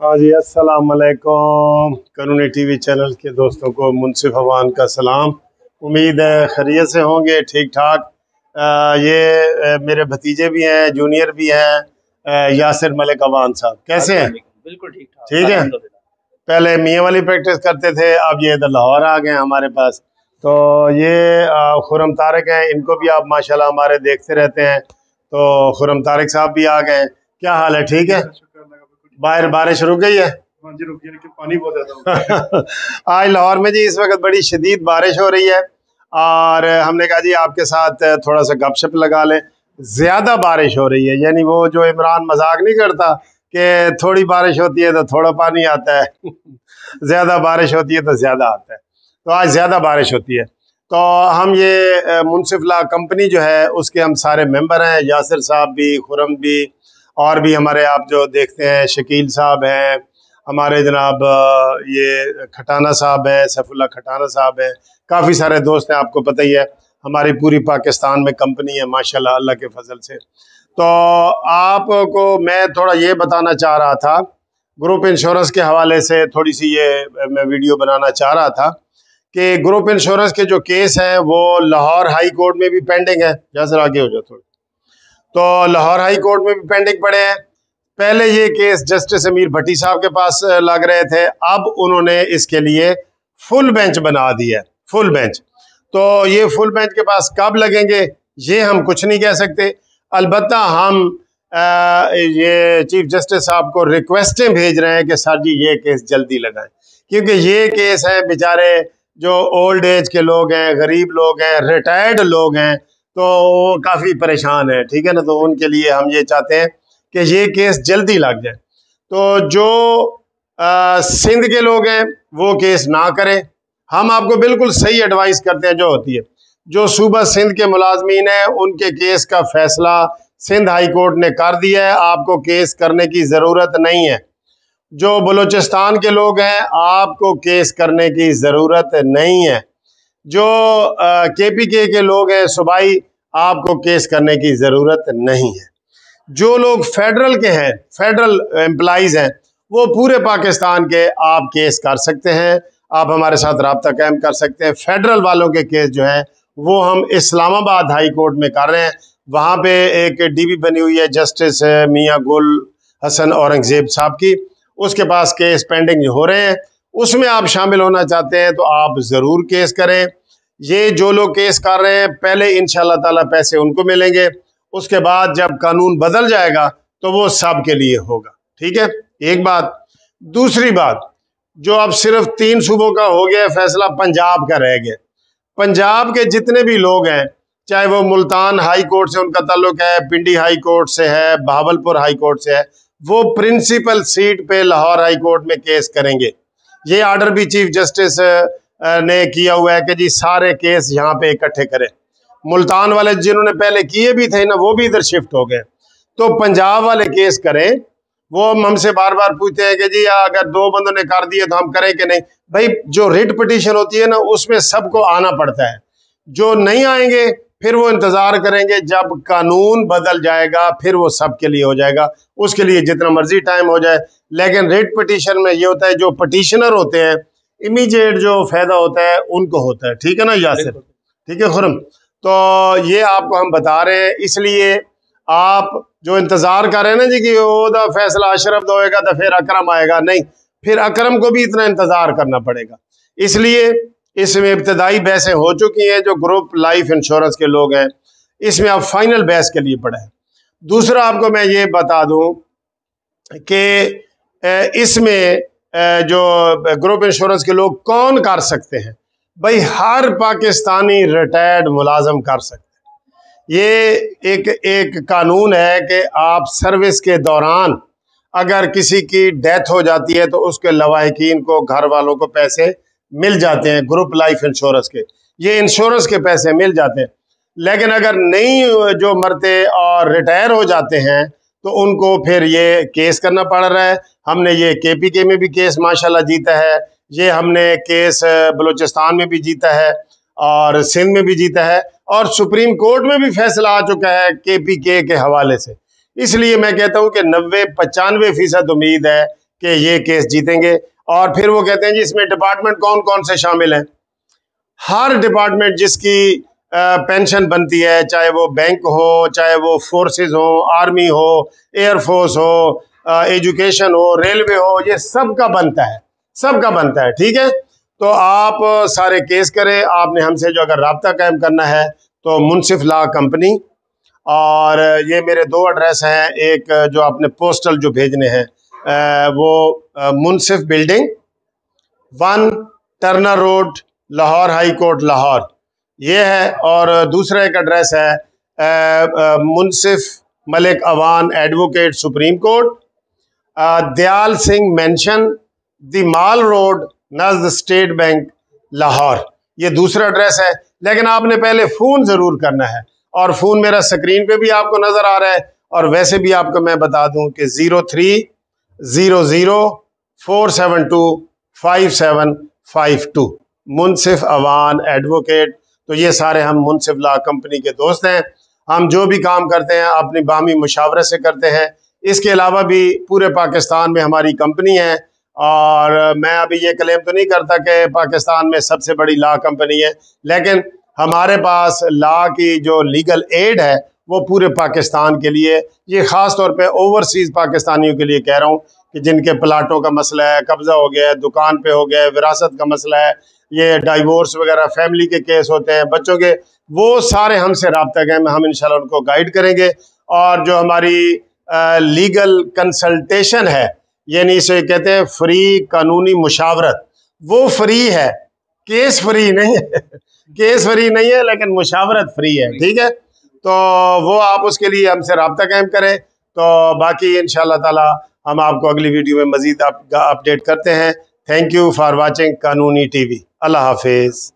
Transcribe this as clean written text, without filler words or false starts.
हाँ जी, अस्सलाम वालेकुम। कानूनी टीवी चैनल के दोस्तों को मुनसिफ अवान का सलाम। उम्मीद है खैरियत से होंगे, ठीक ठाक। मेरे भतीजे भी हैं, जूनियर भी हैं। यासिर मलिक अवान साहब कैसे हैं? बिल्कुल ठीक ठाक, ठीक है। पहले मियाँ वाली प्रैक्टिस करते थे, अब ये इधर लाहौर आ गए हमारे पास। तो ये खुरम तारिक हैं, इनको भी आप माशाल्लाह हमारे देखते रहते हैं। तो खुरम तारिक साहब भी आ गए। क्या हाल है? ठीक है। बाहर बारिश रुक गई है? हाँ जी रुक गई, लेकिन पानी बहुत ज्यादा आज लाहौर में जी इस वक्त बड़ी शदीद बारिश हो रही है, और हमने कहा जी आपके साथ थोड़ा सा गपशप लगा लें। ज्यादा बारिश हो रही है, यानी वो जो इमरान मजाक नहीं करता कि थोड़ी बारिश होती है तो थोड़ा पानी आता है ज्यादा बारिश होती है तो ज्यादा आता है। तो आज ज्यादा बारिश होती है। तो हम ये मुनसिफ ला कंपनी जो है उसके हम सारे मेंबर हैं, यासिर साहब भी, खुरम भी, और भी हमारे आप जो देखते हैं शकील साहब हैं, हमारे जनाब ये खटाना साहब है, सैफुल्ला खटाना साहब है, काफ़ी सारे दोस्त हैं, आपको पता ही है। हमारी पूरी पाकिस्तान में कंपनी है माशाल्लाह अल्लाह के फजल से। तो आपको मैं थोड़ा ये बताना चाह रहा था, ग्रुप इंश्योरेंस के हवाले से थोड़ी सी ये मैं वीडियो बनाना चाह रहा था कि ग्रुप इंश्योरेंस के जो केस हैं वो लाहौर हाई कोर्ट में भी पेंडिंग है। जैसे आगे हो जाओ थोड़ी। तो लाहौर हाई कोर्ट में भी पेंडिंग पड़े हैं। पहले ये केस जस्टिस अमीर भट्टी साहब के पास लग रहे थे, अब उन्होंने इसके लिए फुल बेंच बना दिया है, फुल बेंच। तो ये फुल बेंच के पास कब लगेंगे ये हम कुछ नहीं कह सकते। अलबत्ता हम ये चीफ जस्टिस साहब को रिक्वेस्टें भेज रहे हैं कि सर जी ये केस जल्दी लगाएं, क्योंकि ये केस है बेचारे जो ओल्ड एज के लोग हैं, गरीब लोग हैं, रिटायर्ड लोग हैं, तो वो काफ़ी परेशान है, ठीक है ना। तो उनके लिए हम ये चाहते हैं कि ये केस जल्दी लग जाए। तो जो सिंध के लोग हैं वो केस ना करें, हम आपको बिल्कुल सही एडवाइस करते हैं जो होती है। जो सूबा सिंध के मुलाजमीन हैं उनके केस का फैसला सिंध हाई कोर्ट ने कर दिया है, आपको केस करने की ज़रूरत नहीं है। जो बलूचिस्तान के लोग हैं आपको केस करने की ज़रूरत नहीं है। जो KPK के लोग हैं सूबाई, आपको केस करने की ज़रूरत नहीं है। जो लोग फेडरल के हैं, फेडरल एम्प्लॉइज़ हैं, वो पूरे पाकिस्तान के आप केस कर सकते हैं, आप हमारे साथ रब्ता कायम कर सकते हैं। फेडरल वालों के केस जो हैं वो हम इस्लामाबाद हाई कोर्ट में कर रहे हैं। वहाँ पे एक DB बनी हुई है जस्टिस मियाँ गुल हसन औरंगजेब साहब की, उसके पास केस पेंडिंग हो रहे हैं। उसमें आप शामिल होना चाहते हैं तो आप ज़रूर केस करें। ये जो लोग केस कर रहे हैं पहले इंशाल्लाह ताला पैसे उनको मिलेंगे, उसके बाद जब कानून बदल जाएगा तो वो सब के लिए होगा, ठीक है। एक बात। दूसरी बात, जो अब सिर्फ 3 सूबों का हो गया फैसला, पंजाब का रह गया। पंजाब के जितने भी लोग हैं, चाहे वो मुल्तान हाई कोर्ट से उनका ताल्लुक है, पिंडी हाई कोर्ट से है, बहावलपुर हाई कोर्ट से है, वो प्रिंसिपल सीट पे लाहौर हाई कोर्ट में केस करेंगे। ये आर्डर भी चीफ जस्टिस ने किया हुआ है कि जी सारे केस यहाँ पे इकट्ठे करें। मुल्तान वाले जिन्होंने पहले किए भी थे ना, वो भी इधर शिफ्ट हो गए। तो पंजाब वाले केस करें। वो हमसे बार बार पूछते हैं कि जी अगर 2 बंदों ने कर दिए तो हम करें कि नहीं। भाई जो रिट पिटीशन होती है ना उसमें सबको आना पड़ता है, जो नहीं आएंगे फिर वो इंतजार करेंगे, जब कानून बदल जाएगा फिर वो सबके लिए हो जाएगा, उसके लिए जितना मर्जी टाइम हो जाए। लेकिन रिट पिटीशन में ये होता है जो पिटीशनर होते हैं इमीडिएट जो फायदा होता है उनको होता है, ठीक है ना यासिर? ठीक है खुरम। तो ये आपको हम बता रहे हैं, इसलिए आप जो इंतजार कर रहे हैं ना जी कि ओदा फैसला अशरफ होएगा तो फिर अकरम आएगा, नहीं, फिर अकरम को भी इतना इंतजार करना पड़ेगा। इसलिए इसमें इब्तदाई बहसें हो चुकी हैं, जो ग्रुप लाइफ इंश्योरेंस के लोग हैं इसमें आप फाइनल बहस के लिए पड़े हैं। दूसरा आपको मैं ये बता दूं कि इसमें जो ग्रुप इंश्योरेंस के लोग कौन कर सकते हैं, भाई हर पाकिस्तानी रिटायर्ड मुलाजम कर सकते हैं। ये एक कानून है कि आप सर्विस के दौरान अगर किसी की डेथ हो जाती है तो उसके लवाहिकीन को, घर वालों को पैसे मिल जाते हैं ग्रुप लाइफ इंश्योरेंस के, ये इंश्योरेंस के पैसे मिल जाते हैं। लेकिन अगर नहीं जो मरते और रिटायर हो जाते हैं तो उनको फिर ये केस करना पड़ रहा है। हमने ये KPK में भी केस माशाल्लाह जीता है, ये हमने केस बलूचिस्तान में भी जीता है और सिंध में भी जीता है, और सुप्रीम कोर्ट में भी फैसला आ चुका है KPK के हवाले से। इसलिए मैं कहता हूं कि 90-95% उम्मीद है कि ये केस जीतेंगे। और फिर वो कहते हैं जी इसमें डिपार्टमेंट कौन कौन से शामिल हैं। हर डिपार्टमेंट जिसकी पेंशन बनती है, चाहे वो बैंक हो, चाहे वो फोर्सेस हो, आर्मी हो, एयरफोर्स हो, एजुकेशन हो, रेलवे हो, ये सबका बनता है, सबका बनता है। ठीक है, तो आप सारे केस करें। आपने हमसे जो अगर राब्ता कायम करना है तो मुनसिफ लॉ कंपनी, और ये मेरे 2 एड्रेस हैं। एक जो आपने पोस्टल जो भेजने हैं वो Munsif building 1 Turner road, Lahore high court Lahore, ये है। और दूसरा एक एड्रेस है Munsif Malik Awan advocate supreme court, Dayal Singh mansion, the mall road नज़द स्टेट बैंक लाहौर, ये दूसरा एड्रेस है। लेकिन आपने पहले फ़ोन ज़रूर करना है, और फ़ोन मेरा स्क्रीन पे भी आपको नज़र आ रहा है, और वैसे भी आपको मैं बता दूं कि 0300472552 मुनसिफ अवान एडवोकेट। तो ये सारे हम मुनसिफ लॉ कंपनी के दोस्त हैं। हम जो भी काम करते हैं अपनी बामी मुशावरत से करते हैं। इसके अलावा भी पूरे पाकिस्तान में हमारी कंपनी है, और मैं अभी ये क्लेम तो नहीं करता कि पाकिस्तान में सबसे बड़ी लॉ कंपनी है, लेकिन हमारे पास लॉ की जो लीगल एड है वो पूरे पाकिस्तान के लिए, ये ख़ास तौर पे ओवरसीज़ पाकिस्तानियों के लिए कह रहा हूँ कि जिनके प्लाटों का मसला है, कब्ज़ा हो गया है, दुकान पे हो गया है, विरासत का मसला है, ये डाइवोर्स वगैरह फैमिली के केस होते हैं बच्चों के, वो सारे हमसे रब्ता करें, हम इंशाल्लाह उनको गाइड करेंगे। और जो हमारी लीगल कंसल्टेशन है, यानी इसे कहते हैं फ्री कानूनी मुशावरत, वो फ्री है, केस फ्री नहीं है केस फ्री नहीं है, लेकिन मुशावरत फ्री है। ठीक है, तो वो आप उसके लिए हमसे रब्ता कायम करें। तो बाकी इंशाल्लाह ताला हम आपको अगली वीडियो में मज़ीद अपडेट करते हैं। थैंक यू फॉर वाचिंग कानूनी टीवी। अल्लाह हाफिज़।